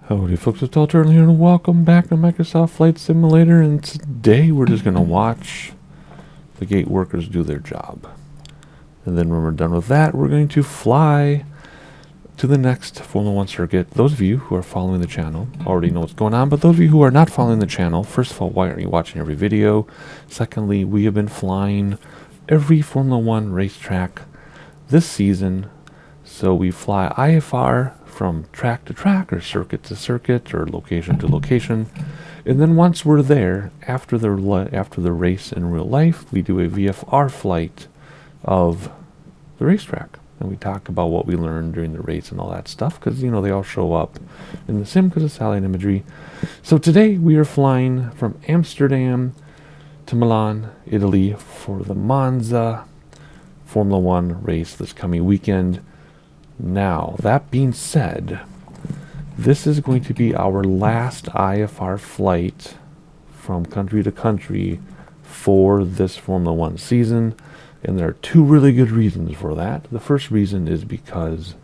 Howdy folks, it's Alter here and welcome back to Microsoft Flight Simulator, and today we're just going to watch the gate workers do their job. And then when we're done with that, we're going to fly to the next Formula 1 circuit. Those of you who are following the channel already know what's going on, but those of you who are not following the channel, first of all, why aren't you watching every video? Secondly, we have been flying every Formula 1 racetrack this season. So we fly IFR from track to track, or circuit to circuit, or location to location, and then once we're there, after the race in real life, we do a VFR flight of the racetrack, and we talk about what we learned during the race and all that stuff, because they all show up in the sim because of satellite imagery. So today we are flying from Amsterdam to Milan, Italy, for the MONZA Formula 1 race this coming weekend. Now, that being said, this is going to be our last IFR flight from country to country for this Formula 1 season, and there are two really good reasons for that. The first reason is because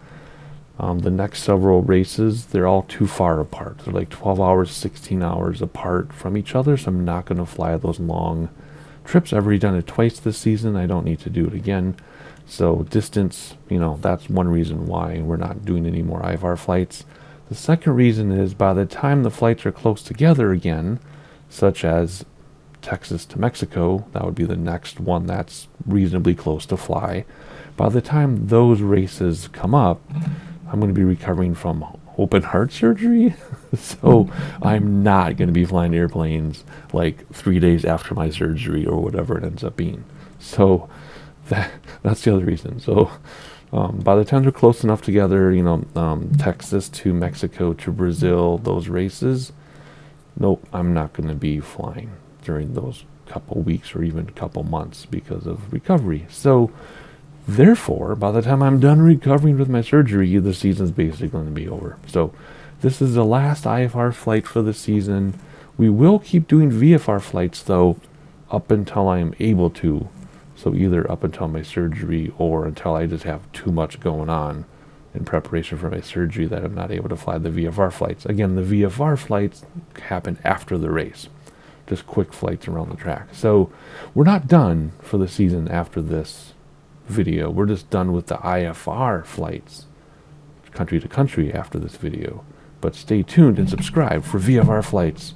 the next several races, they're all too far apart. They're like 12 hours, 16 hours apart from each other, so I'm not going to fly those long trips. I've already done it twice this season. I don't need to do it again. So distance, that's one reason why we're not doing any more IFR flights. The second reason is by the time the flights are close together again, such as Texas to Mexico, that would be the next one that's reasonably close to fly. By the time those races come up, I'm going to be recovering from open heart surgery. So I'm not going to be flying airplanes like 3 days after my surgery or whatever it ends up being. So that's the other reason. So by the time they're close enough together, Texas to Mexico to Brazil, those races, nope, I'm not going to be flying during those couple weeks or even couple months because of recovery. So therefore, by the time I'm done recovering with my surgery, the season's basically going to be over. So this is the last IFR flight for the season. We will keep doing VFR flights though up until I am able to. So either up until my surgery or until I just have too much going on in preparation for my surgery that I'm not able to fly the VFR flights. Again, the VFR flights happen after the race. Just quick flights around the track. So we're not done for the season after this video. We're just done with the IFR flights country to country after this video. But stay tuned and subscribe for VFR flights.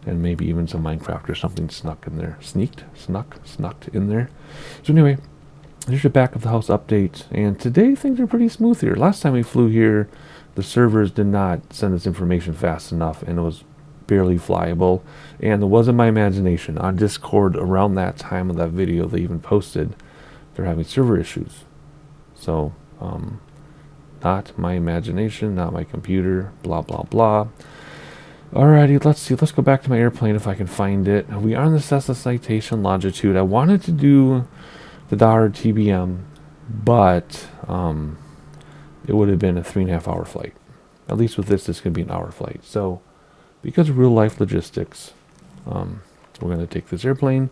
And maybe even some Minecraft or something snuck in there. Snuck in there. So anyway, here's your back of the house update. And today things are pretty smooth here. Last time we flew here, the servers did not send us information fast enough, and it was barely flyable. And it wasn't my imagination. On Discord, around that time of that video they even posted, they're having server issues. So, not my imagination, not my computer, blah, blah, blah. Alrighty, let's see. Let's go back to my airplane if I can find it. We are on the Cessna Citation Longitude. I wanted to do the Dollar TBM, but it would have been a 3.5 hour flight. At least with this could be an hour flight. So, because of real life logistics, we're going to take this airplane.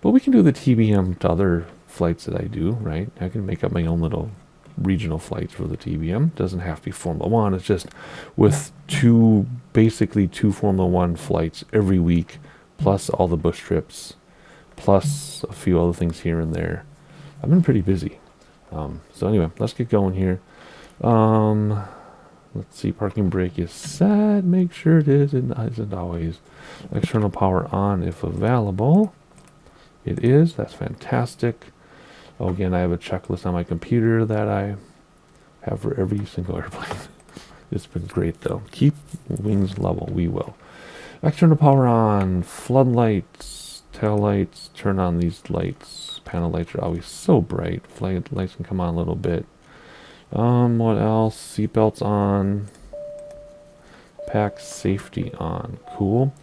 But we can do the TBM to other flights that I do, right? I can make up my own little regional flights for the TBM. Doesn't have to be Formula 1. It's just with basically two Formula 1 flights every week, plus all the bush trips, plus a few other things here and there. I've been pretty busy. So anyway, let's get going here. Let's see, parking brake is set. Make sure it is. It isn't always. External power on if available. It is. That's fantastic. Oh, again, I have a checklist on my computer that I have for every single airplane. It's been great, though. Keep wings level. We will. External power on. Floodlights, tail lights. Turn on these lights. Panel lights are always so bright. Flight lights can come on a little bit. What else? Seatbelts on. Pack safety on. Cool.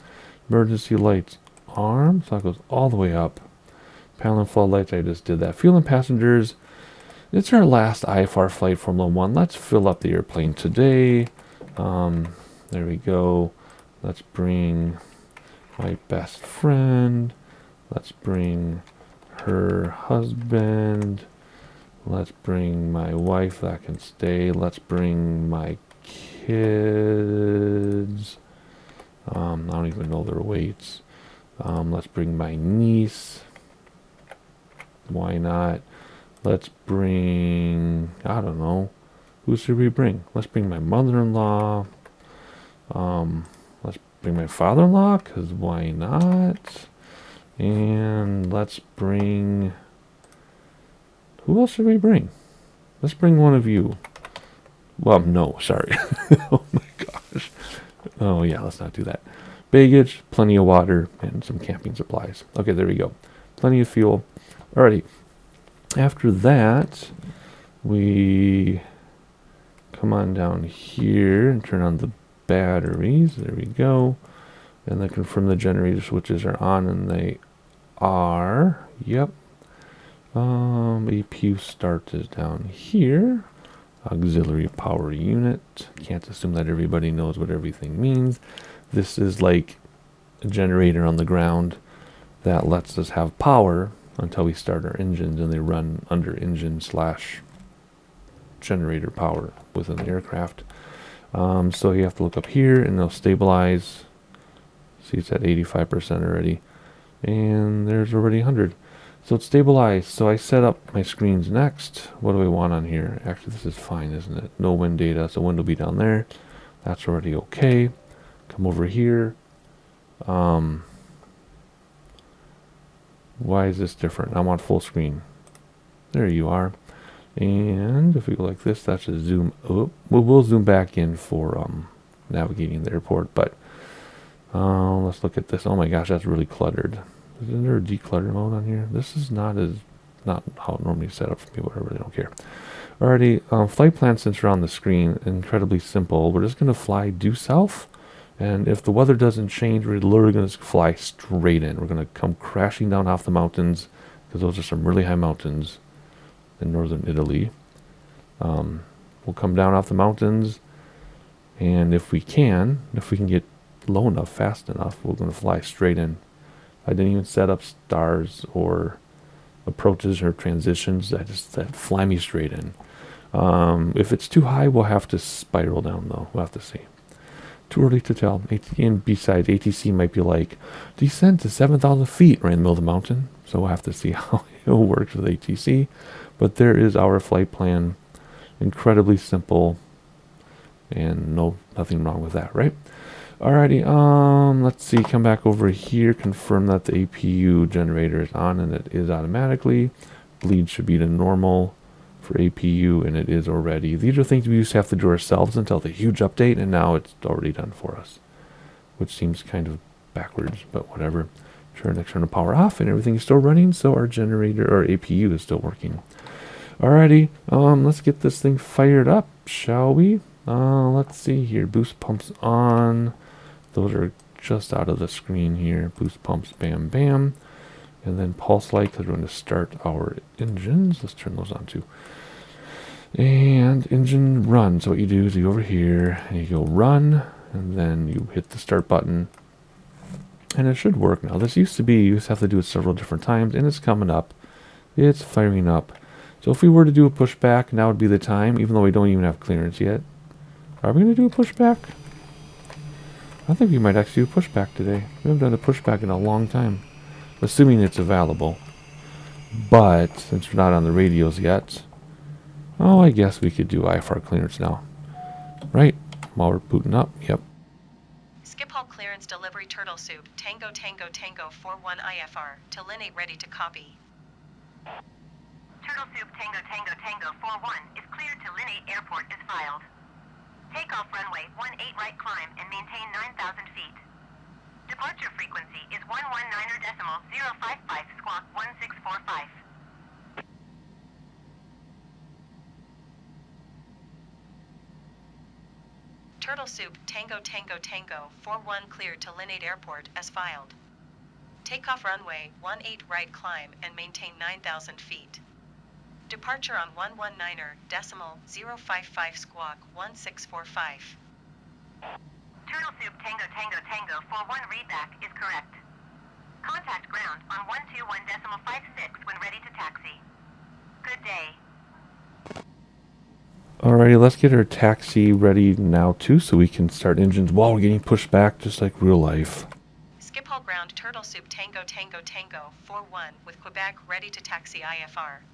Emergency lights arm. So that goes all the way up. Panel and floodlights, I just did that. Fuel and passengers. It's our last IFR flight Formula 1. Let's fill up the airplane today. There we go. Let's bring my best friend. Let's bring her husband. Let's bring my wife that can stay. Let's bring my kids. don't even know their weights. Let's bring my niece. Why not? Let's bring, I don't know. Who should we bring? Let's bring my mother-in-law. Let's bring my father-in-law, because why not? And let's bring... Who else should we bring? Let's bring one of you. Well, no, sorry. Oh my gosh. Oh yeah, let's not do that. Baggage, plenty of water, and some camping supplies. Okay, there we go. Plenty of fuel. Alrighty. After that, we come on down here and turn on the batteries. There we go. And then confirm the generator switches are on, and they are. Yep. APU start is down here. Auxiliary power unit. Can't assume that everybody knows what everything means. This is like a generator on the ground that lets us have power until we start our engines, and they run under engine / generator power within the aircraft. So you have to look up here and they'll stabilize. See, it's at 85% already, and there's already 100. So it's stabilized. So I set up my screens next. What do I want on here? Actually, this is fine, isn't it? No wind data, so wind will be down there. That's already okay. Come over here. Why is this different? I want full screen. There you are. And if we go like this, that's a zoom. Oh, we'll zoom back in for navigating the airport. But let's look at this. Oh my gosh, that's really cluttered. Isn't there a declutter mode on here? This is not how it normally set up for me. Whatever, they don't care. Alrighty, flight plan, since we're on the screen, incredibly simple. We're just gonna fly due south, and if the weather doesn't change, we're literally gonna fly straight in. We're gonna come crashing down off the mountains, because those are some really high mountains in northern Italy. We'll come down off the mountains, and if we can get low enough, fast enough, we're gonna fly straight in. I didn't even set up stars or approaches or transitions. I just said fly me straight in. If it's too high, we'll have to spiral down though. We'll have to see. Too early to tell. And besides, ATC might be like, descend to 7,000 feet right in the middle of the mountain. So we'll have to see how it works with ATC. But there is our flight plan. Incredibly simple. And nothing wrong with that, right? Alrighty, let's see, come back over here, confirm that the APU generator is on, and it is automatically. Bleed should be to normal for APU, and it is already. These are things we used to have to do ourselves until the huge update, and now it's already done for us, which seems kind of backwards, but whatever. Turn external power off, and everything is still running, so our generator, or APU, is still working. Alrighty, let's get this thing fired up, shall we? Let's see here, boost pumps on. Those are just out of the screen here. Boost pumps, bam, bam. And then pulse light, because we're going to start our engines. Let's turn those on too. And engine run. So what you do is you go over here, and you go run, and then you hit the start button. And it should work now. This used to be, you used to have to do it several different times, and it's coming up. It's firing up. So if we were to do a pushback, now would be the time, even though we don't even have clearance yet. Are we going to do a pushback? I think we might actually do a pushback today. We haven't done a pushback in a long time. Assuming it's available. But, since we're not on the radios yet, oh, I guess we could do IFR clearance now. Right? While we're booting up. Yep. Schiphol clearance delivery turtle soup. Tango Tango Tango 41 IFR. To Linate ready to copy. Turtle soup Tango Tango Tango 41 is cleared to Linate Airport is filed. Takeoff runway 18 right climb and maintain 9,000 feet. Departure frequency is 119.055 squawk 1645. Turtle soup Tango Tango Tango 41 cleared to Linate Airport as filed. Takeoff runway 18 right climb and maintain 9,000 feet. Departure on 119.055 squawk 1645. Turtle soup Tango Tango Tango 41 readback is correct. Contact ground on 121.56 when ready to taxi. Good day. Alrighty, let's get our taxi ready now too, so we can start engines while we're getting pushed back, just like real life. ground turtle soup Tango Tango Tango 41 with Quebec ready to taxi IFR.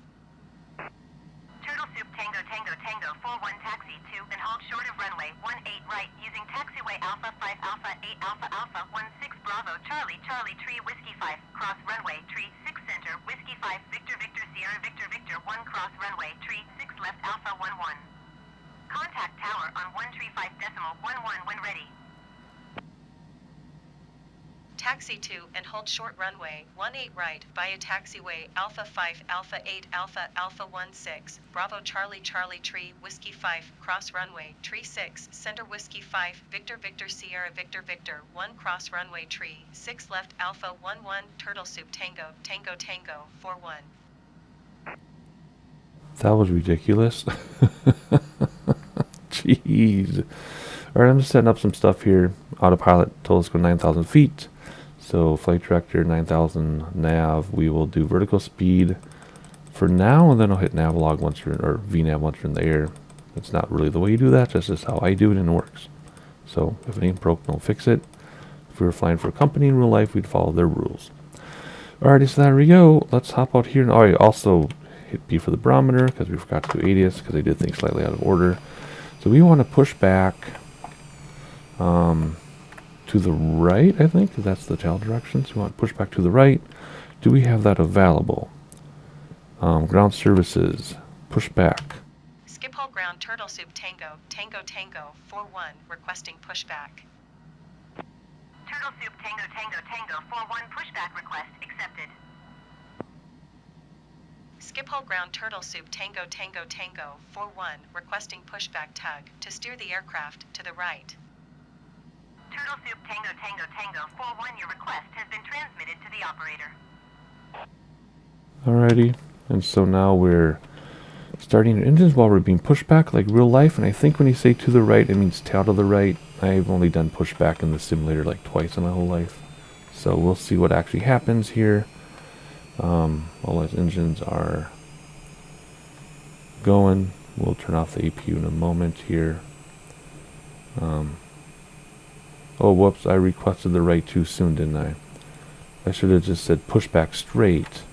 Turtle Soup Tango Tango Tango 41 taxi to and hold short of runway 18 right using taxiway Alpha 5 Alpha 8 Alpha Alpha 16 Bravo Charlie Charlie Tree Whiskey 5 cross runway Tree 6 center Whiskey 5 Victor Victor Sierra Victor Victor 1 cross runway Tree 6 left Alpha 11. Contact tower on 135.11 when ready. Taxi to and hold short runway 18 right via taxiway Alpha 5 Alpha 8 Alpha Alpha 16 Bravo Charlie Charlie Tree Whiskey 5 cross runway Tree 6 center Whiskey 5 Victor Victor Sierra Victor Victor 1 cross runway Tree 6 left Alpha 11 Turtle Soup Tango Tango Tango 41. That was ridiculous. Jeez. Alright, I'm just setting up some stuff here. Autopilot told us to go 9,000 feet. So flight director 9,000 nav. We will do vertical speed for now, and then I'll hit navlog once you're or VNav once you're in the air. It's not really the way you do that. That's just how I do it, and it works. So if it ain't broke, don't fix it. If we were flying for a company in real life, we'd follow their rules. Alrighty, so there we go. Let's hop out here. Oh, I also hit B for the barometer because we forgot to do ADIUS because I did things slightly out of order. So we want to push back to the right, I think, because that's the tail direction. So we want to push back to the right. Do we have that available? Ground services, push back. Schiphol ground Turtle Soup Tango Tango Tango 41 requesting pushback. Turtle Soup Tango Tango Tango 41 pushback request accepted. Schiphol ground Turtle Soup Tango Tango Tango 41 requesting pushback tug to steer the aircraft to the right. Turtle Soup Tango Tango Tango 41 your request has been transmitted to the operator. Alrighty, and so now we're starting our engines while we're being pushed back like real life, and I think when you say to the right, it means tail to the right. I've only done pushback in the simulator like twice in my whole life. So we'll see what actually happens here. All those engines are going. We'll turn off the APU in a moment here. Oh, whoops, I requested the right too soon, didn't I? I should have just said pushback straight.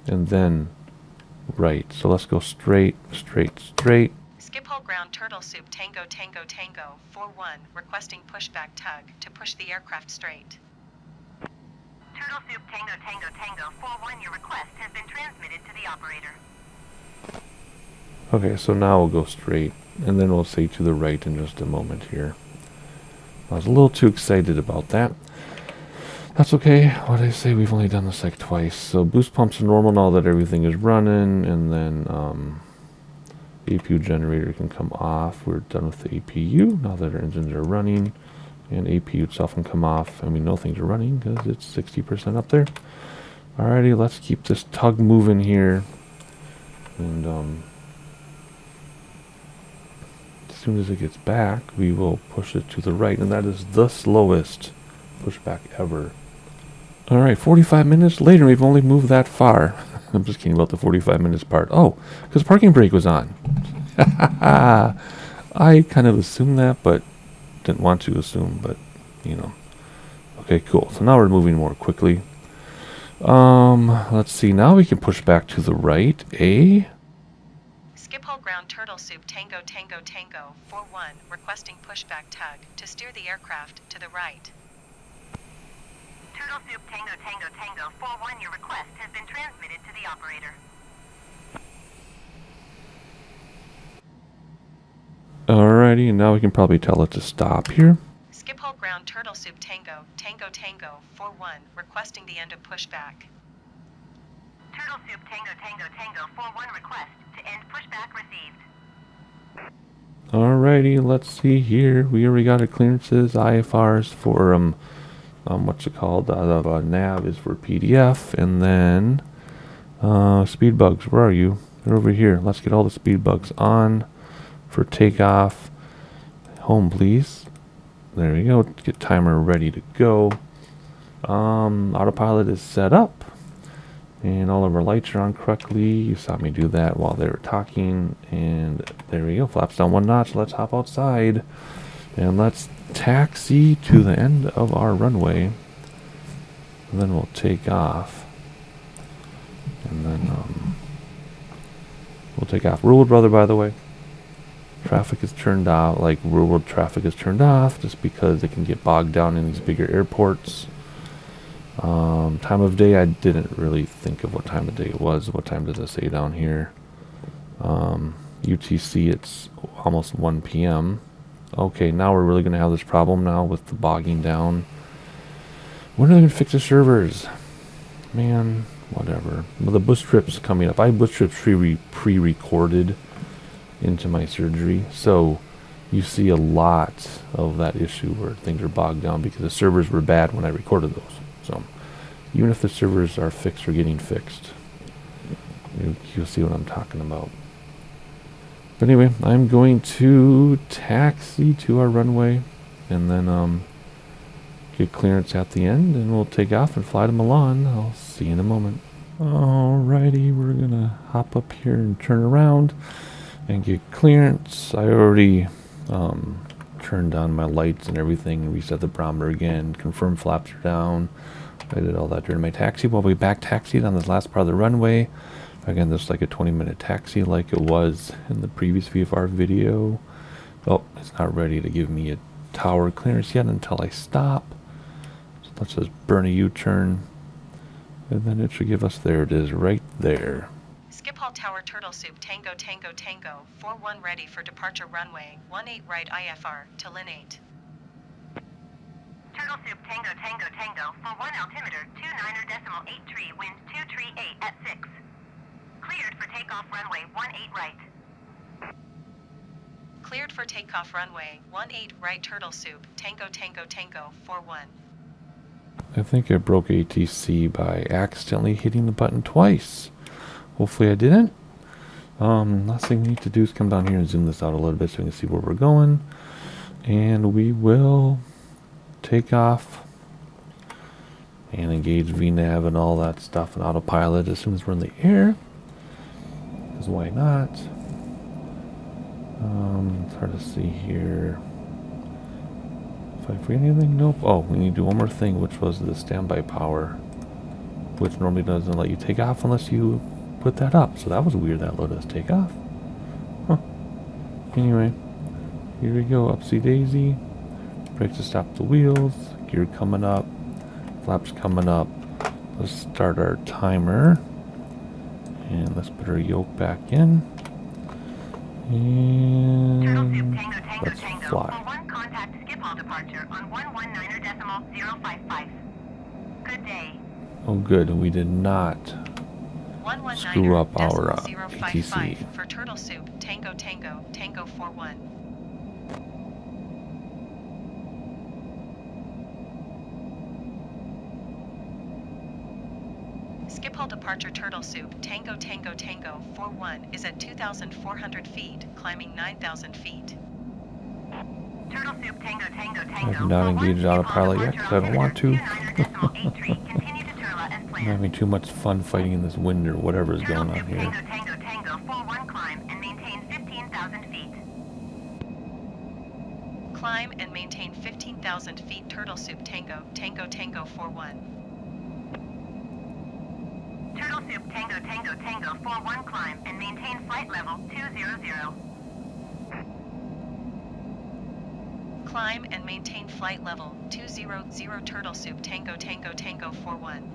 And then right. So let's go straight, straight, straight. Schiphol ground Turtle Soup Tango Tango Tango 41 requesting pushback tug to push the aircraft straight. Turtle Soup Tango Tango Tango 41 your request has been transmitted to the operator. Okay, so now we'll go straight, and then we'll say to the right in just a moment here. I was a little too excited about that. That's okay. What did I say? We've only done this like twice. So boost pumps are normal now that everything is running, and then APU generator can come off. We're done with the APU now that our engines are running, and APU itself can come off, and we know things are running because it's 60% up there. Alrighty, let's keep this tug moving here, and as soon as it gets back, we will push it to the right, and that is the slowest pushback ever. Alright, 45 minutes later, we've only moved that far. I'm just kidding about the 45 minutes part. Oh, because parking brake was on. I kind of assumed that, but didn't want to assume, but, you know. Okay, cool. So now we're moving more quickly. Let's see. Now we can push back to the right. Schiphol ground Turtle Soup Tango Tango Tango 41 requesting pushback tug to steer the aircraft to the right. Turtle Soup Tango Tango Tango 41 your request has been transmitted to the operator. Alrighty, and now we can probably tell it to stop here. Schiphol ground Turtle Soup Tango Tango Tango 41 requesting the end of pushback. Turtle Soup Tango Tango Tango 41 request to end pushback received. Alrighty, let's see here. We already got our clearances, IFRs for what's it called? Nav is for PDF, and then speed bugs. Where are you? They're over here. Let's get all the speed bugs on for takeoff. Home, please. There we go. Get timer ready to go. Autopilot is set up, and all of our lights are on correctly. You saw me do that while they were talking, and there we go. Flaps down one notch. Let's hop outside, and let's taxi to the end of our runway, and then we'll take off. And then we'll take off. Real World Brother, by the way, traffic is turned off, like real world traffic is turned off just because it can get bogged down in these bigger airports. Time of day, I didn't really think of what time of day it was. What time does it say down here? UTC, it's almost 1 p.m. Okay, now we're really going to have this problem now with the bogging down. When are they going to fix the servers? Man, whatever. Well, the bus trip's coming up. I have bus trips pre-recorded into my surgery, so you see a lot of that issue where things are bogged down because the servers were bad when I recorded those. So even if the servers are fixed or getting fixed, you'll see what I'm talking about. But anyway, I'm going to taxi to our runway and then get clearance at the end, and we'll take off and fly to Milan. I'll see you in a moment. Alrighty, we're gonna hop up here and turn around and get clearance. I already turned on my lights and everything and reset the barometer again, confirmed flaps are down. I did all that during my taxi. While we back taxied on this last part of the runway. Again, this is like a 20-minute taxi like it was in the previous VFR video. Oh, it's not ready to give me a tower clearance yet until I stop. So let's just burn a U-turn. And then it should give us, there it is, right there. Schiphol Tower Turtle Soup Tango Tango Tango 41 ready for departure runway 18 right IFR to Linate. Turtle Soup Tango Tango Tango for 1 altimeter 29.83 wind 238 at 6. Cleared for takeoff runway 18 right. Cleared for takeoff runway 18 right Turtle Soup Tango Tango Tango 41. I think I broke ATC by accidentally hitting the button twice. Hopefully I didn't. Last thing we need to do is come down here and zoom this out a little bit so we can see where we're going. And we will take off and engage VNAV and all that stuff and autopilot as soon as we're in the air. Because why not? It's hard to see here. If I forget anything, nope. Oh, we need to do one more thing, which was the standby power, which normally doesn't let you take off unless you put that up. So that was weird that let us take off. Huh. Anyway, here we go. Upsy daisy. Brakes to stop the wheels. Gear coming up. Flaps coming up. Let's start our timer. And let's put our yoke back in. And let's fly. For 1 contact Schiphol departure on 119.055. Good day. Oh good, we did not screw up our ATC. For Turtle Soup Tango Tango Tango 41. Schiphol departure Turtle Soup Tango Tango Tango 41 is at 2,400 feet, climbing 9,000 feet. Turtle Soup Tango Tango I Tango. have not engaged autopilot yet because I don't want to. Continue to Turla as I'm planned. having too much fun fighting in this wind or whatever is going on here. Tango Tango Tango 41 climb and maintain 15,000 feet. Climb and maintain 15,000 feet. Turtle Soup Tango Tango Tango 41. Turtle Soup Tango Tango Tango 41 climb and maintain flight level 200. Climb and maintain flight level 200. Turtle Soup Tango Tango Tango 41.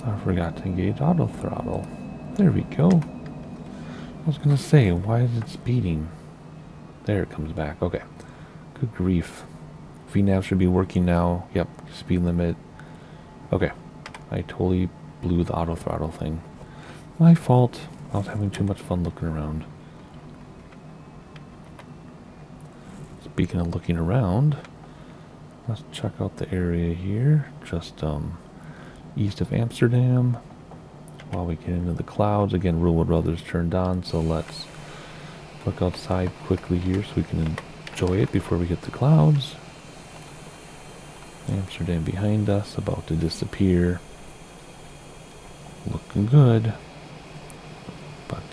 I forgot to engage auto throttle. There we go. I was gonna say, why is it speeding? There it comes back. Okay. Good grief. VNAV should be working now. Yep. Speed limit. Okay. I totally blew the auto throttle thing. My fault. I was having too much fun looking around. Speaking of looking around, let's check out the area here. Just east of Amsterdam. While we get into the clouds. Again, Real World Brothers turned on, so let's look outside quickly here so we can enjoy it before we hit the clouds. Amsterdam behind us, about to disappear. Looking good. But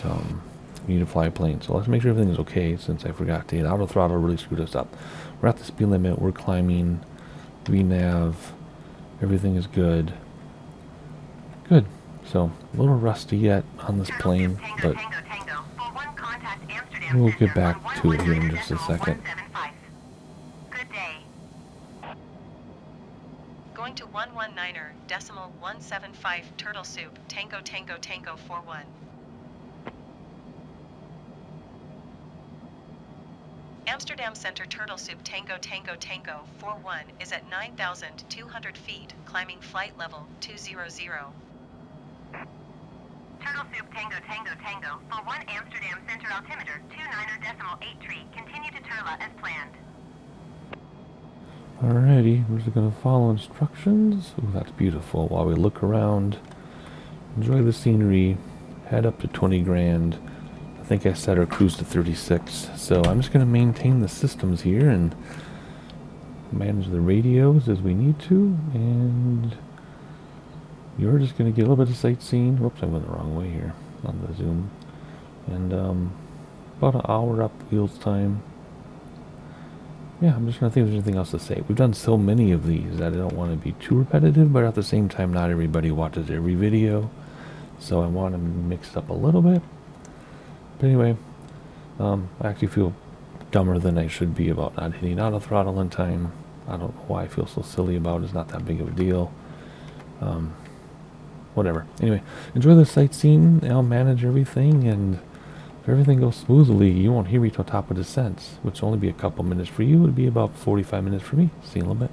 we need to fly a plane. So let's make sure everything is okay, since I forgot to hit auto throttle, really screwed us up. We're at the speed limit, we're climbing, VNav, everything is good. Good. So, a little rusty yet on this plane, but we'll get back to it here in just a second. Good day. Going to 119.175 Turtle Soup, Tango Tango Tango 41. Amsterdam Center Turtle Soup Tango Tango Tango 41 is at 9,200 feet, climbing flight level 200. Turtle Soup Tango Tango Tango, 41 Amsterdam Center altimeter 29.83. Continue to Turla as planned. Alrighty, we're just gonna follow instructions. Ooh, that's beautiful. While we look around, enjoy the scenery, head up to 20 grand. I think I set our cruise to 36, so I'm just gonna maintain the systems here and manage the radios as we need to, and you're just gonna get a little bit of sightseeing. Whoops, I went the wrong way here on the zoom. And about an hour up wheels time. Yeah, I'm just trying to think if there's anything else to say. We've done so many of these that I don't want to be too repetitive, but at the same time, not everybody watches every video. So I want to mix it up a little bit. But anyway, I actually feel dumber than I should be about not hitting auto throttle in time. I don't know why I feel so silly about it. It's not that big of a deal. Whatever. Anyway, enjoy the sightseeing. I'll manage everything, and if everything goes smoothly, you won't hear me till top of descents, which will only be a couple minutes for you. It'll be about 45 minutes for me. See you in a little bit.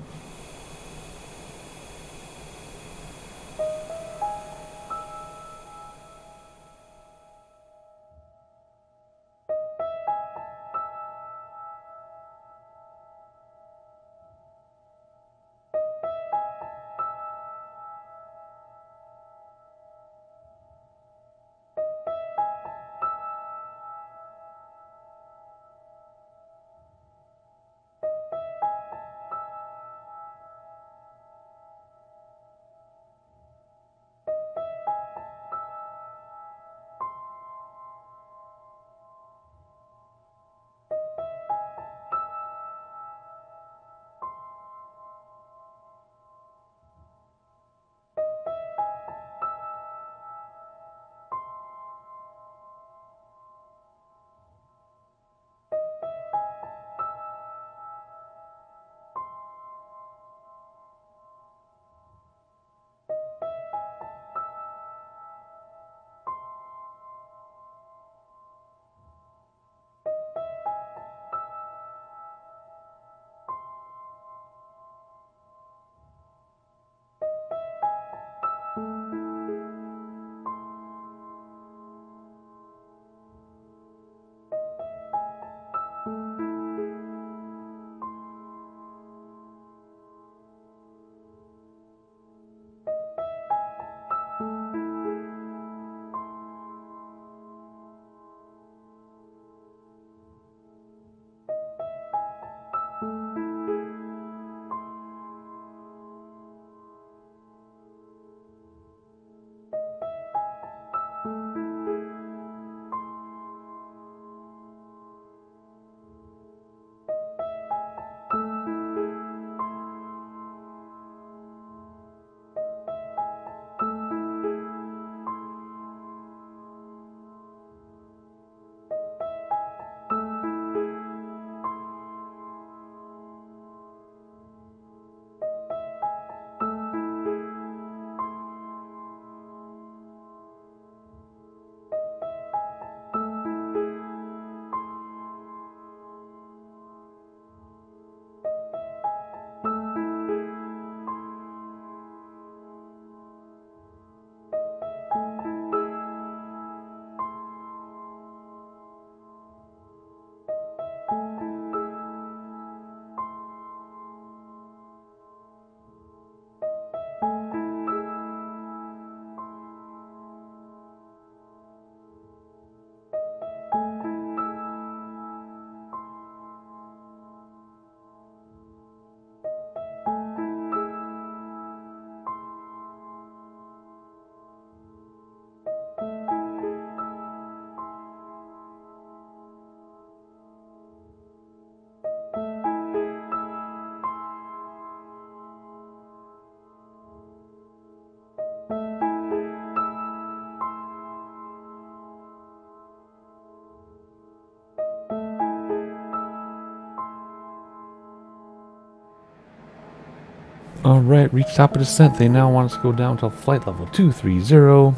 Alright, reach top of descent. They now want us to go down to flight level 230.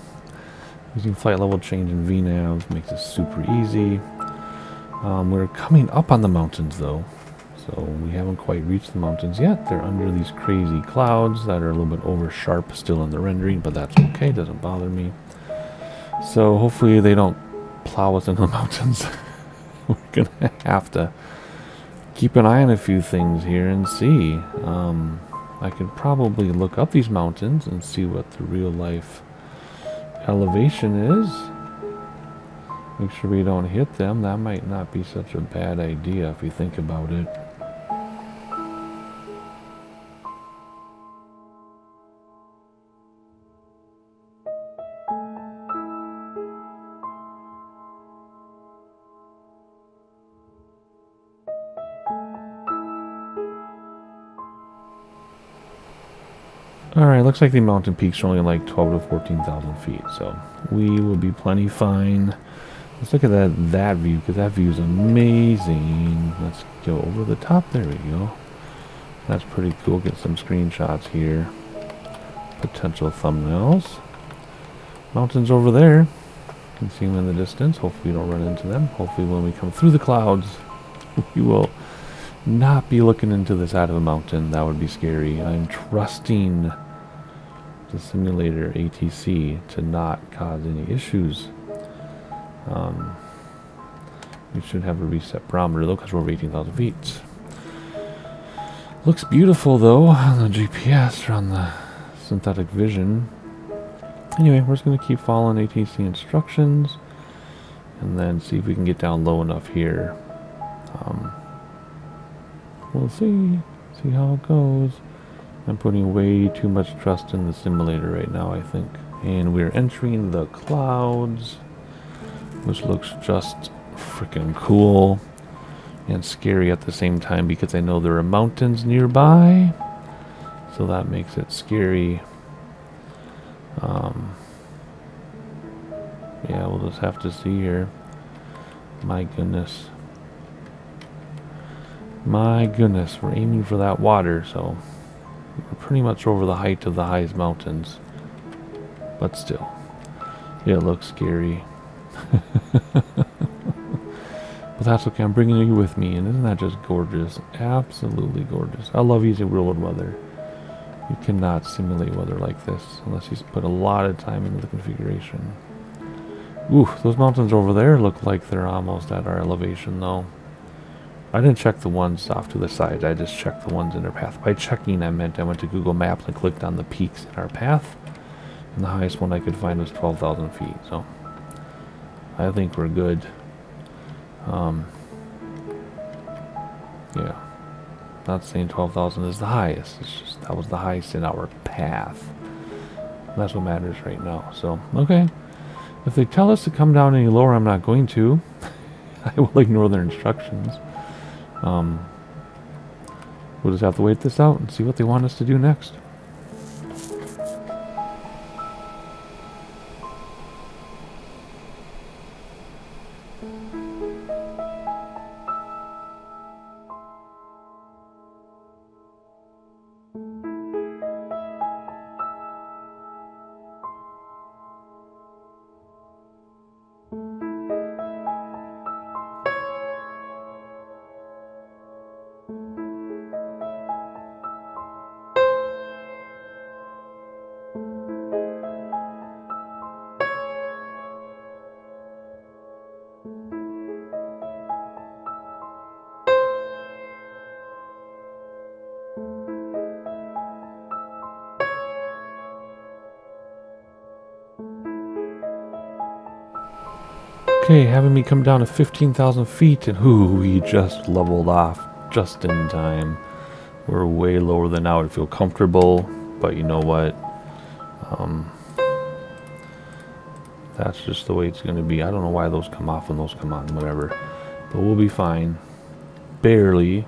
Using flight level change in VNAV makes it super easy. We're coming up on the mountains though. So we haven't quite reached the mountains yet. They're under these crazy clouds that are a little bit over sharp still in the rendering, but that's okay, doesn't bother me. So hopefully they don't plow us into the mountains. We're gonna have to keep an eye on a few things here and see. I could probably look up these mountains and see what the real life elevation is. Make sure we don't hit them. That might not be such a bad idea if you think about it. Alright, looks like the mountain peaks are only like 12 to 14,000 feet, so we will be plenty fine. Let's look at that view, because that view is amazing. Let's go over the top. There we go. That's pretty cool. Get some screenshots here. Potential thumbnails. Mountains over there. You can see them in the distance. Hopefully we don't run into them. Hopefully when we come through the clouds, we will not be looking into the side of a mountain. That would be scary. I'm trusting the simulator ATC to not cause any issues. We should have a reset barometer though, because we're over 18,000 feet. Looks beautiful though on the GPS or on the synthetic vision. Anyway, we're just going to keep following ATC instructions and then see if we can get down low enough here. We'll see how it goes. I'm putting way too much trust in the simulator right now, I think. And we're entering the clouds, which looks just freaking cool and scary at the same time because I know there are mountains nearby, so that makes it scary. Yeah, we'll just have to see here. My goodness, we're aiming for that water, so we're pretty much over the height of the highest mountains, but still, yeah, it looks scary. But that's okay, I'm bringing you with me, and isn't that just gorgeous? Absolutely gorgeous. I love using real world weather. You cannot simulate weather like this unless you put a lot of time into the configuration. Ooh, those mountains over there look like they're almost at our elevation though. I didn't check the ones off to the side, I just checked the ones in our path. By checking, I meant I went to Google Maps and clicked on the peaks in our path, and the highest one I could find was 12,000 feet, so I think we're good. Yeah, not saying 12,000 is the highest, it's just that was the highest in our path. That's what matters right now, so okay. If they tell us to come down any lower, I'm not going to. I will ignore their instructions. We'll just have to wait this out and see what they want us to do next. Okay, having me come down to 15,000 feet, and we just leveled off just in time. We're way lower than I would feel comfortable, but you know what? That's just the way it's going to be. I don't know why those come off and those come on, whatever. But we'll be fine. Barely.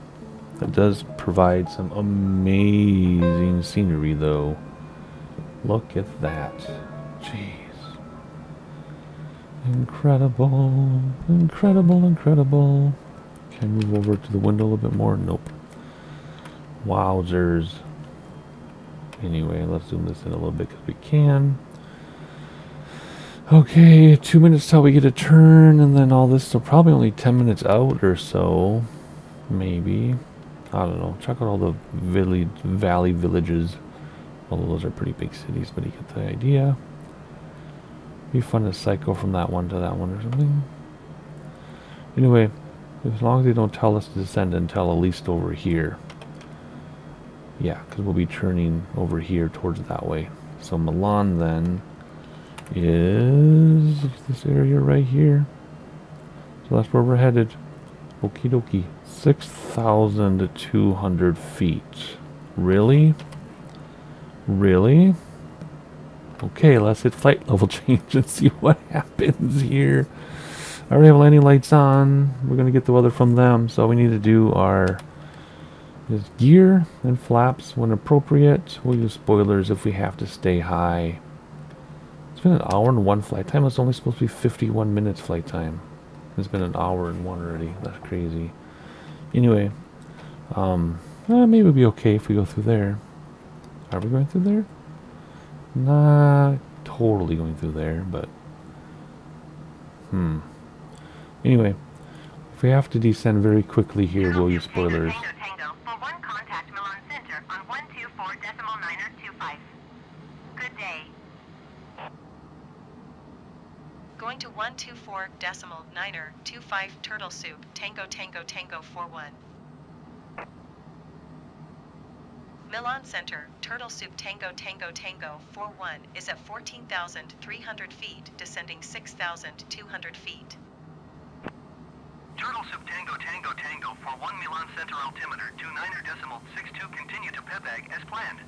It does provide some amazing scenery, though. Look at that. Jeez. Incredible, incredible, incredible. Can I move over to the window a little bit more? Nope. Wowzers. Anyway, let's zoom this in a little bit because we can. Okay, 2 minutes till we get a turn, and then all this, so probably only 10 minutes out or so. Maybe. I don't know. Check out all the valley villages. Although those are pretty big cities, but you get the idea. Be fun to cycle from that one to that one or something. Anyway, as long as they don't tell us to descend until at least over here. Yeah, because we'll be turning over here towards that way. So Milan then is this area right here. So that's where we're headed. Okie dokie. 6,200 feet. Really? Really? Okay, let's hit flight level change and see what happens here. I already have landing lights on. We're going to get the weather from them. So we need to do our gear and flaps when appropriate. We'll use spoilers if we have to stay high. It's been an hour and 1 flight time. It's only supposed to be 51 minutes flight time. It's been an hour and 1 already. That's crazy. Anyway, maybe it'll be okay if we go through there. Are we going through there? Not totally going through there, but anyway, if we have to descend very quickly here, we'll use spoilers. Tango, for 1 contact Milan Center on 124.925. Good day. Going to 124.925 Turtle Soup, Tango Tango Tango 41. Milan Center, Turtle Soup Tango Tango Tango 41 is at 14,300 feet, descending 6,200 feet. Turtle Soup Tango Tango Tango for 1 Milan Center altimeter 29.62 continue to Pebag as planned.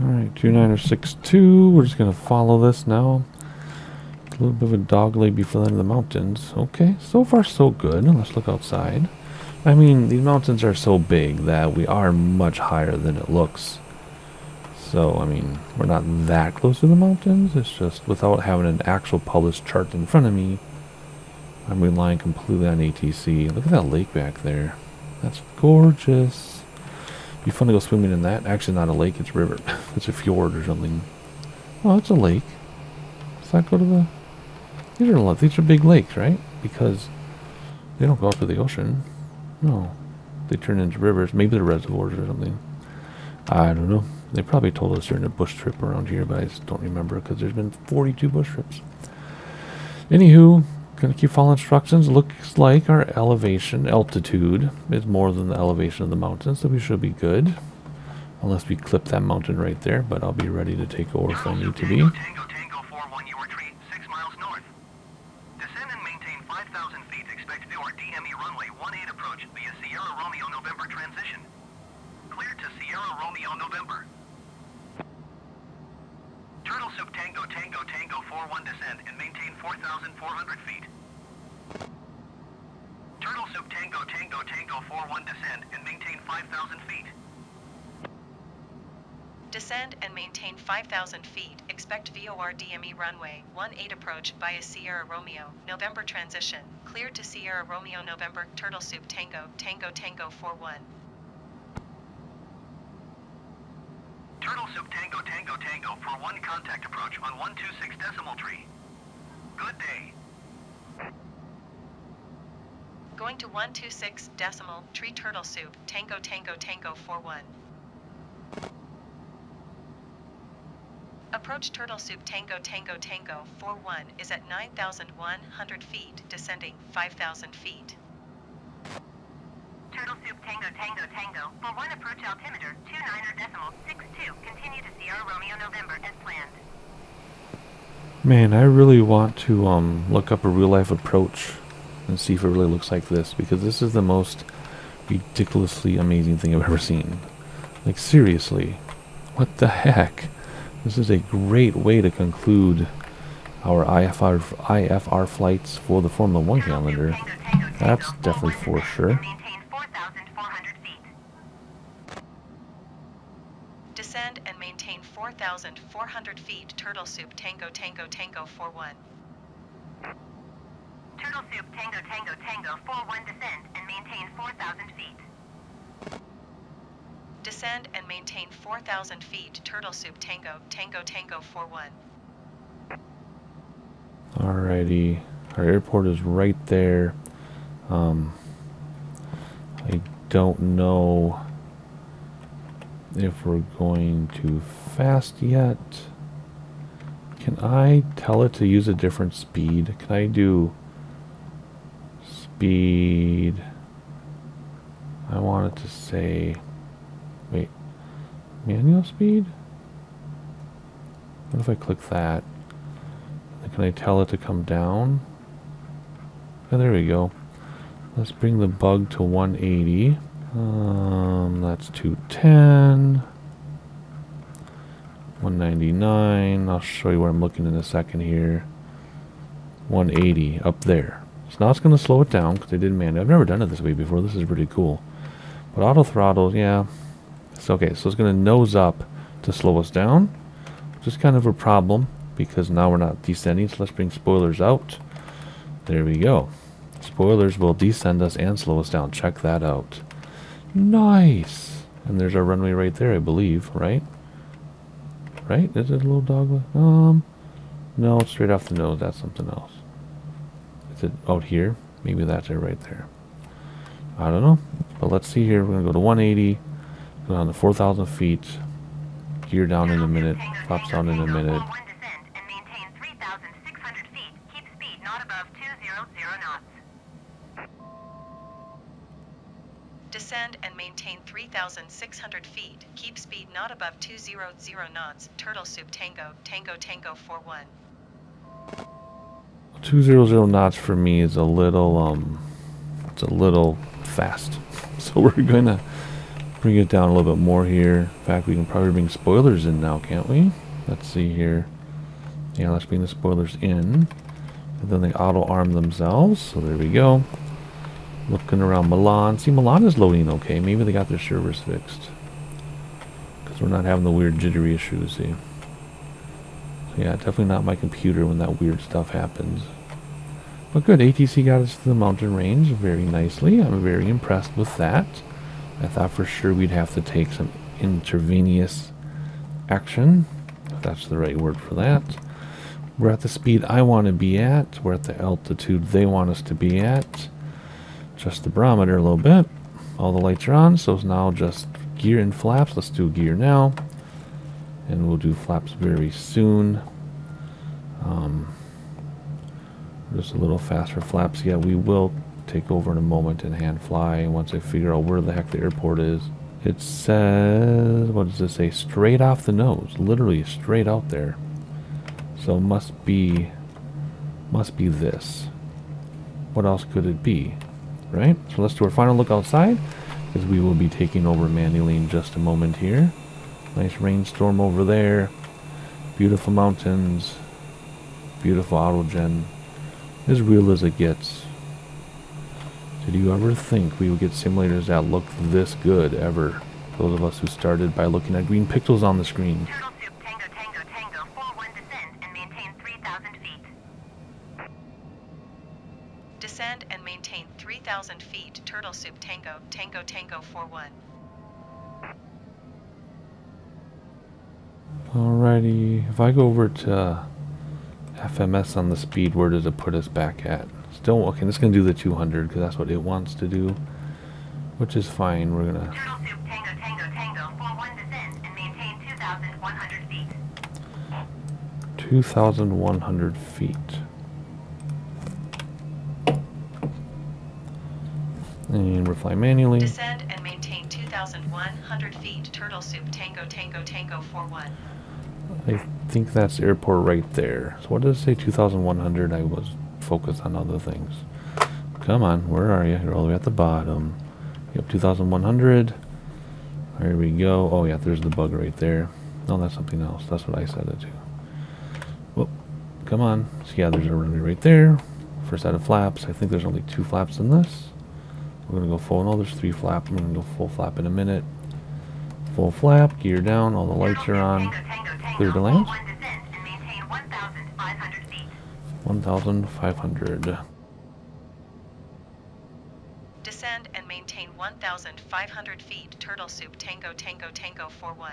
Alright, 2962. We're just going to follow this now. A little bit of a dog leg before the end of the mountains. Okay, so far so good. Let's look outside. I mean, these mountains are so big that we are much higher than it looks. So, I mean, we're not that close to the mountains. It's just without having an actual published chart in front of me, I'm relying completely on ATC. Look at that lake back there. That's gorgeous. Be fun to go swimming in that. Actually, not a lake, it's a river. It's a fjord or something. Oh, it's a lake. Does that go to the... These are big lakes, right? Because they don't go up to the ocean. No. They turn into rivers. Maybe they're reservoirs or something. I don't know. They probably told us during a bush trip around here, but I just don't remember because there's been 42 bush trips. Anywho, gonna keep following instructions. Looks like our altitude is more than the elevation of the mountain, so we should be good. Unless we clip that mountain right there, but I'll be ready to take over if I need to be. Tango Tango 41, you retreat 6 miles north. Descend and maintain 5,000 feet. Expect viewer DME runway 18 approach via Sierra Romeo November transition. Clear to Sierra Romeo November. Turtle Soup Tango Tango Tango 41 descend and maintain 4,400 feet. Turtle Soup Tango Tango Tango 41 descend and maintain 5,000 feet. Descend and maintain 5,000 feet. Expect VOR DME runway 18 approach via Sierra Romeo November transition. Clear to Sierra Romeo November. Turtle Soup Tango Tango Tango 41. Turtle Soup Tango Tango Tango for 1 contact approach on 126 decimal tree. Good day. Going to 126 decimal tree. Turtle Soup Tango Tango Tango 41. Approach Turtle Soup Tango Tango Tango 41 is at 9,100 feet, descending 5,000 feet. Turtle Soup Tango Tango Tango for 1 approach altimeter 29.62 continue to Sierra Romeo November as planned. Man, I really want to look up a real-life approach and see if it really looks like this, because this is the most ridiculously amazing thing I've ever seen. Like, seriously, what the heck? This is a great way to conclude our IFR flights for the Formula 1 calendar. That's definitely for sure. Maintain 4,400 feet. Descend and maintain 4,400 feet. Turtle Soup Tango Tango Tango 41. Turtle Soup Tango Tango Tango 41 descend and maintain 4,000 feet. Descend and maintain 4,000 feet. Turtle Soup Tango, Tango Tango 41. Alrighty, our airport is right there. I don't know if we're going too fast yet. Can I tell it to use a different speed? Can I do speed? I want it to say, wait, manual speed? What if I click that? Can I tell it to come down? Oh, there we go. Let's bring the bug to 180. That's 210. 199. I'll show you where I'm looking in a second here. 180 up there. So now it's going to slow it down because I did manual. I've never done it this way before. This is pretty cool. But auto throttle, yeah. It's okay. So it's going to nose up to slow us down, which is kind of a problem because now we're not descending. So let's bring spoilers out. There we go. Spoilers will descend us and slow us down. Check that out. Nice. And there's our runway right there, I believe, right? Right? Is it a little dog? No, it's straight off the nose. That's something else. Is it out here? Maybe that's it right there. I don't know. But let's see here. We're going to go to 180. Go down to 4,000 feet. Gear down in a minute. Flaps down in a minute. Descend and maintain 3,600 feet. Keep speed not above 200 knots. Turtle Soup Tango, Tango Tango 41. 200 knots for me is a little, it's a little fast. So we're going to bring it down a little bit more here. In fact, we can probably bring spoilers in now, can't we? Let's see here. Yeah, let's bring the spoilers in. And then they auto-arm themselves. So there we go. Looking around Milan. See, Milan is loading okay. Maybe they got their servers fixed. Because we're not having the weird jittery issues, see. So yeah, definitely not my computer when that weird stuff happens. But good, ATC got us to the mountain range very nicely. I'm very impressed with that. I thought for sure we'd have to take some intravenous action, if that's the right word for that. We're at the speed I want to be at. We're at the altitude they want us to be at. Adjust the barometer a little bit. All the lights are on, so it's now just gear and flaps. Let's do gear now. And we'll do flaps very soon. Just a little faster flaps. Yeah, we will take over in a moment and hand fly once I figure out where the heck the airport is. It says, what does it say? Straight off the nose. Literally straight out there. So must be this. What else could it be? Right? So let's do our final look outside, because we will be taking over manually in just a moment here. Nice rainstorm over there. Beautiful mountains. Beautiful autogen. As real as it gets. Did you ever think we would get simulators that look this good ever? Those of us who started by looking at green pixels on the screen. Turtle Soup Tango Tango Tango 41 descend and maintain 3,000 feet. Descend and maintain 3,000 feet. Turtle Soup Tango, Tango Tango 41. Alrighty, if I go over to FMS on the speed, where does it put us back at? Still, okay, this is going to do the 200 because that's what it wants to do, which is fine. We're going to... Turtle Soup Tango Tango Tango 41 descend and maintain 2,100 feet. 2,100 feet. And we're flying manually. Descend and maintain 2,100 feet. Turtle Soup Tango Tango Tango 41. I think that's the airport right there. So what does it say? 2,100? I was focused on other things. Come on, where are you? You're all the way at the bottom. Yep, 2,100. There we go. Oh yeah, there's the bug right there. No, that's something else. That's what I set it to. Whoop. Come on. So yeah, there's a runway right there. First set of flaps. I think there's only 2 flaps in this. We're going to go full. No, there's 3 flaps. I'm going to go full flap in a minute. Full flap. Gear down. All the lights are on. Clear to land. 1,500. Descend and maintain maintain 1,500 feet. Turtle Soup Tango Tango Tango 41.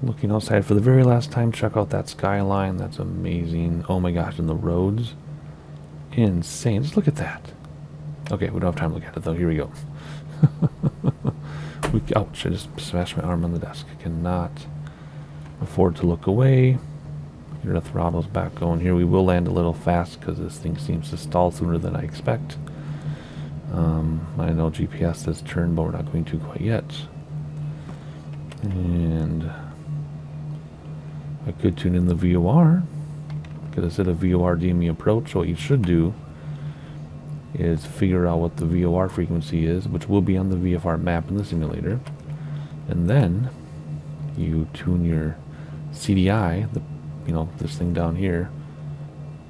Looking outside for the very last time. Check out that skyline. That's amazing. Oh my gosh, and the roads. Insane. Just look at that. Okay, we don't have time to look at it though. Here we go. Ouch, I just smashed my arm on the desk. Cannot afford to look away. Here the throttle's back going here. We will land a little fast because this thing seems to stall sooner than I expect. I know GPS says turn, but we're not going to quite yet. And I could tune in the VOR because I said a VOR DME approach. So what you should do is figure out what the VOR frequency is, which will be on the VFR map in the simulator, and then you tune your CDI, this thing down here,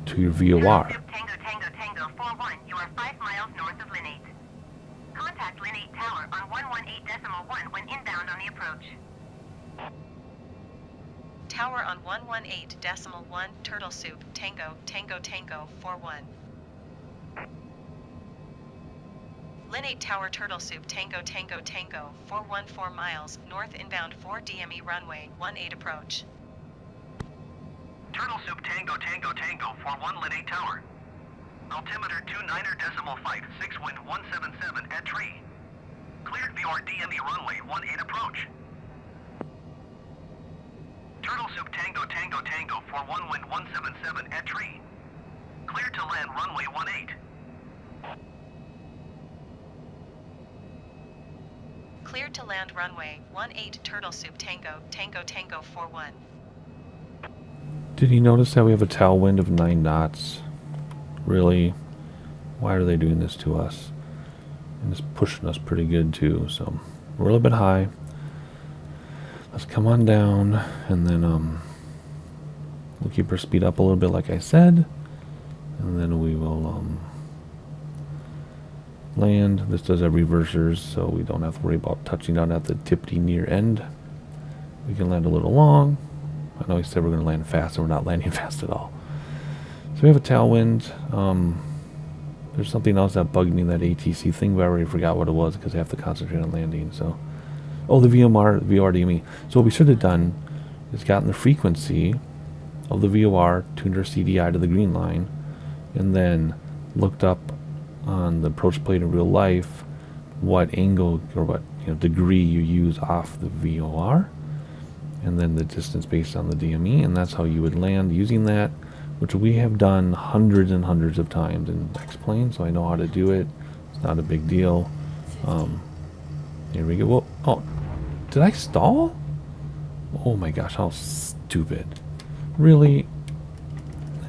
to your VOR. Tango Tango Tango 41, you are 5 miles north of Linate. Contact Linate Tower on 118.1 when inbound on the approach. Tower on 118.1. Turtle Soup Tango Tango Tango 41. Linate Tower Turtle Soup Tango Tango Tango 414 miles north inbound 4 DME runway 18 approach. Turtle Soup Tango Tango Tango 41 Linate Tower. Altimeter 29.5, 6 wind 177 at tree. Cleared VOR DME runway 18 approach. Turtle Soup Tango Tango Tango 41 wind 177 at tree. Cleared to land runway 18. Cleared to land runway 18 Turtle Soup Tango Tango Tango 41. Did you notice that we have a tailwind of 9 knots? Really? Why are they doing this to us? And it's pushing us pretty good too, so we're a little bit high. Let's come on down, and then we'll keep our speed up a little bit like I said, and then we will land. This does have reversers, so we don't have to worry about touching down at the tippity near end. We can land a little long. I know we said we're going to land fast, and we're not landing fast at all. So we have a tailwind. There's something else that bugged me in that ATC thing, but I already forgot what it was because I have to concentrate on landing. So, oh, the VOR DME. So what we should have done is gotten the frequency of the VOR, tuned our CDI to the green line, and then looked up on the approach plate in real life what angle or what degree you use off the VOR, and then the distance based on the DME, and that's how you would land using that, which we have done hundreds and hundreds of times in X-Plane, so I know how to do it. It's not a big deal. Here we go. Whoa. Oh, did I stall? Oh my gosh, how stupid. Really?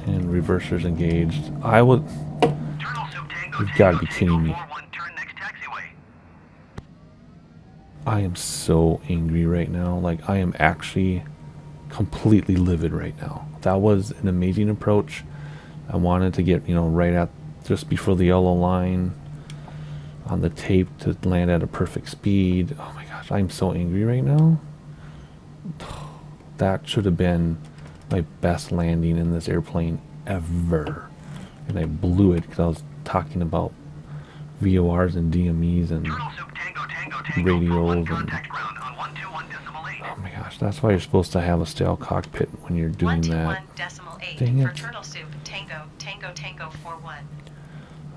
And reversers engaged. I would... You've got to be kidding me. I am so angry right now. Like, I am actually completely livid right now. That was an amazing approach. I wanted to get, right at just before the yellow line on the tape to land at a perfect speed. Oh my gosh, I'm so angry right now. That should have been my best landing in this airplane ever. And I blew it because I was talking about VORs and DMEs and radials and oh my gosh, that's why you're supposed to have a stale cockpit when you're doing that. Dang it. Turtle Soup Tango Tango Tango 41.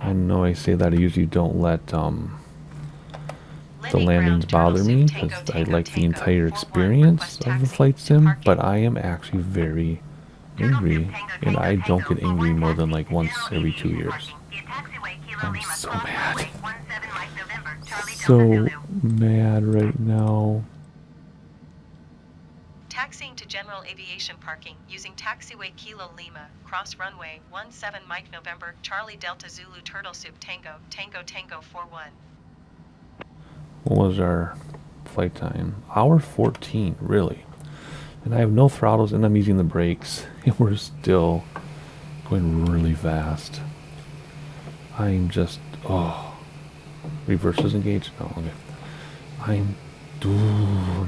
I know I say that I usually don't let the landings bother me because I like the entire experience of the flight sim, but I am actually very angry, and I don't get angry more than like once every 2 years. I'm so mad. So mad right now. Taxiing to general aviation parking using taxiway Kilo Lima, cross runway 17 Mike November, Charlie Delta Zulu Turtle Soup Tango, Tango Tango 41. What was our flight time? Hour 14, really. And I have no throttles and I'm using the brakes. And we're still going really fast. I'm just, reverses engaged? No, okay. I'm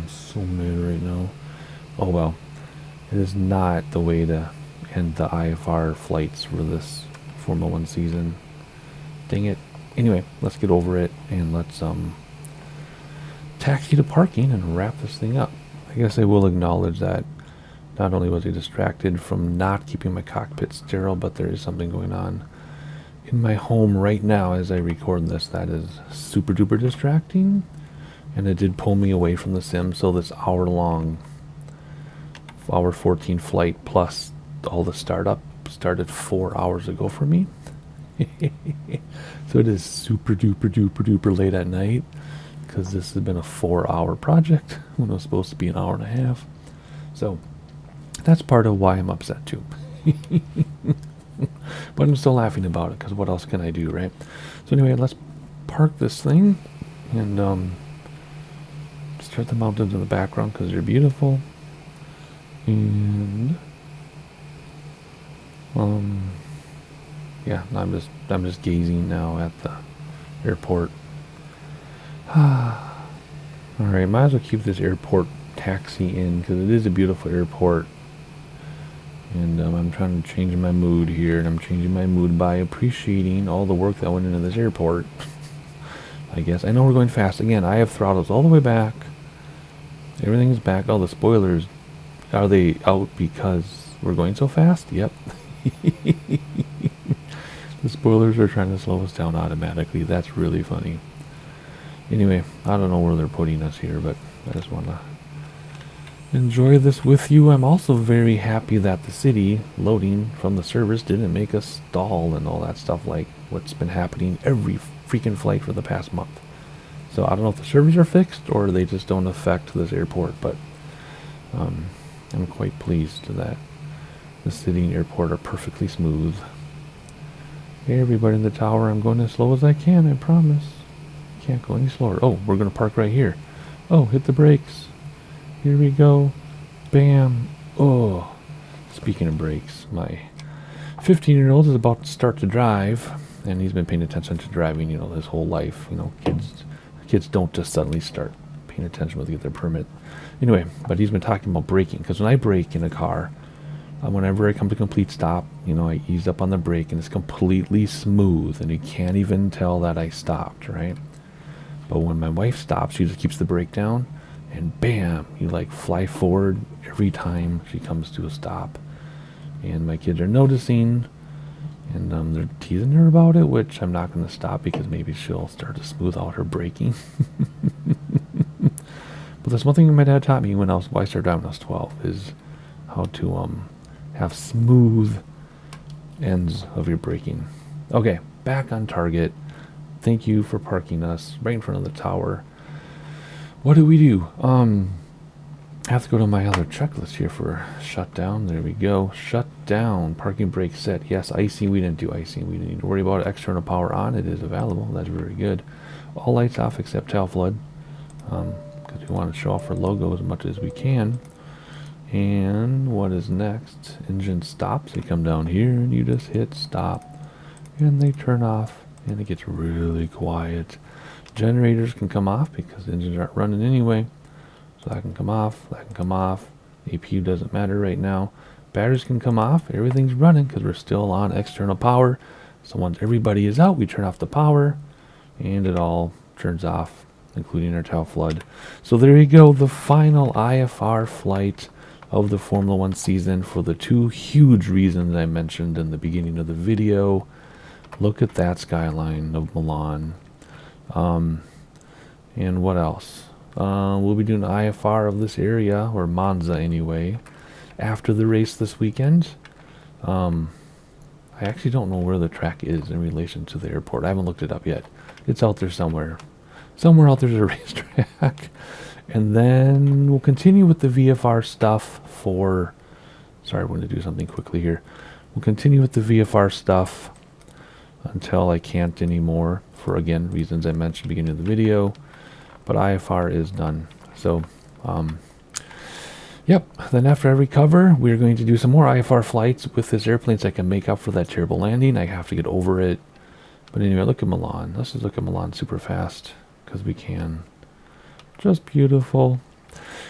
so mad right now. Oh well, it is not the way to end the IFR flights for this Formula 1 season. Dang it. Anyway, let's get over it and let's taxi to parking and wrap this thing up. I guess I will acknowledge that not only was I distracted from not keeping my cockpit sterile, but there is something going on in my home right now as I record this that is super duper distracting, and it did pull me away from the sim. So this hour 14 flight plus all the startup started 4 hours ago for me. So it is super duper duper duper late at night because this has been a 4-hour project when it was supposed to be an hour and a half. So that's part of why I'm upset too. But I'm still laughing about it because what else can I do, right? So anyway, let's park this thing and start the mountains in the background because they're beautiful. And yeah, I'm just gazing now at the airport. Alright, might as well keep this airport taxi in because it is a beautiful airport. And I'm trying to change my mood here, and I'm changing my mood by appreciating all the work that went into this airport. I guess. I know we're going fast. Again, I have throttles all the way back. Everything's back. All the spoilers, are they out because we're going so fast? Yep. The spoilers are trying to slow us down automatically. That's really funny. Anyway, I don't know where they're putting us here, but I just want to enjoy this with you. I'm also very happy that the city loading from the servers didn't make us stall and all that stuff like what's been happening every freaking flight for the past month. So I don't know if the servers are fixed or they just don't affect this airport, but I'm quite pleased that the city and airport are perfectly smooth. Hey everybody in the tower, I'm going as slow as I can, I promise. Can't go any slower. Oh, we're going to park right here. Oh, hit the brakes. Here we go. Bam. Oh. Speaking of brakes, my 15-year-old is about to start to drive, and he's been paying attention to driving, you know, his whole life. You know, kids don't just suddenly start paying attention when they get their permit. Anyway, but he's been talking about braking, because when I brake in a car, whenever I come to complete stop, you know, I ease up on the brake, and it's completely smooth, and you can't even tell that I stopped, right? But when my wife stops, she just keeps the brake down, and bam, you like fly forward every time she comes to a stop. And my kids are noticing, and they're teasing her about it, which I'm not going to stop because maybe she'll start to smooth out her braking. But that's one thing my dad taught me when I started driving when I was 12, is how to have smooth ends of your braking. Okay, back on target. Thank you for parking us right in front of the tower. What do we do? I have to go to my other checklist here for shutdown. There we go. Shut down. Parking brake set. Yes, icing. We didn't do icing. We didn't need to worry about it. External power on. It is available. That's very good. All lights off except tail flood. Because we want to show off our logo as much as we can. And what is next? Engine stops. They come down here and you just hit stop. And they turn off. And it gets really quiet. Generators can come off because the engines aren't running anyway. So that can come off, that can come off. APU doesn't matter right now. Batteries can come off. Everything's running because we're still on external power. So once everybody is out, we turn off the power and it all turns off, including our tail flood. So there you go, the final IFR flight of the Formula 1 season for the two huge reasons I mentioned in the beginning of the video. Look at that skyline of Milan. And what else? We'll be doing IFR of this area, or MONZA anyway, after the race this weekend. I actually don't know where the track is in relation to the airport. I haven't looked it up yet. It's out there somewhere. Somewhere out there's a racetrack. And then we'll continue with the VFR stuff for... Sorry, we're going to do something quickly here. We'll continue with the VFR stuff until I can't anymore, for again reasons I mentioned at the beginning of the video. But IFR is done. So yep, then after I recover, we're going to do some more IFR flights with this airplane so I can make up for that terrible landing. I have to get over it. But anyway, look at Milan. Let's just look at Milan super fast because we can. Just beautiful.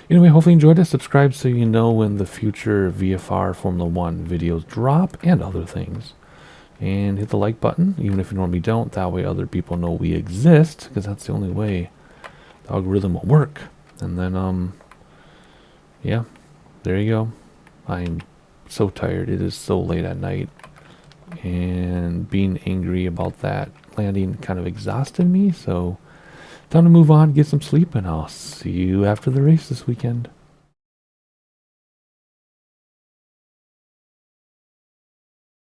Anyway, hopefully you enjoyed it. Subscribe so you know when the future VFR Formula 1 videos drop and other things. And hit the like button, even if you normally don't. That way other people know we exist, because that's the only way the algorithm will work. And then, yeah, there you go. I'm so tired. It is so late at night. And being angry about that landing kind of exhausted me. So time to move on, get some sleep, and I'll see you after the race this weekend.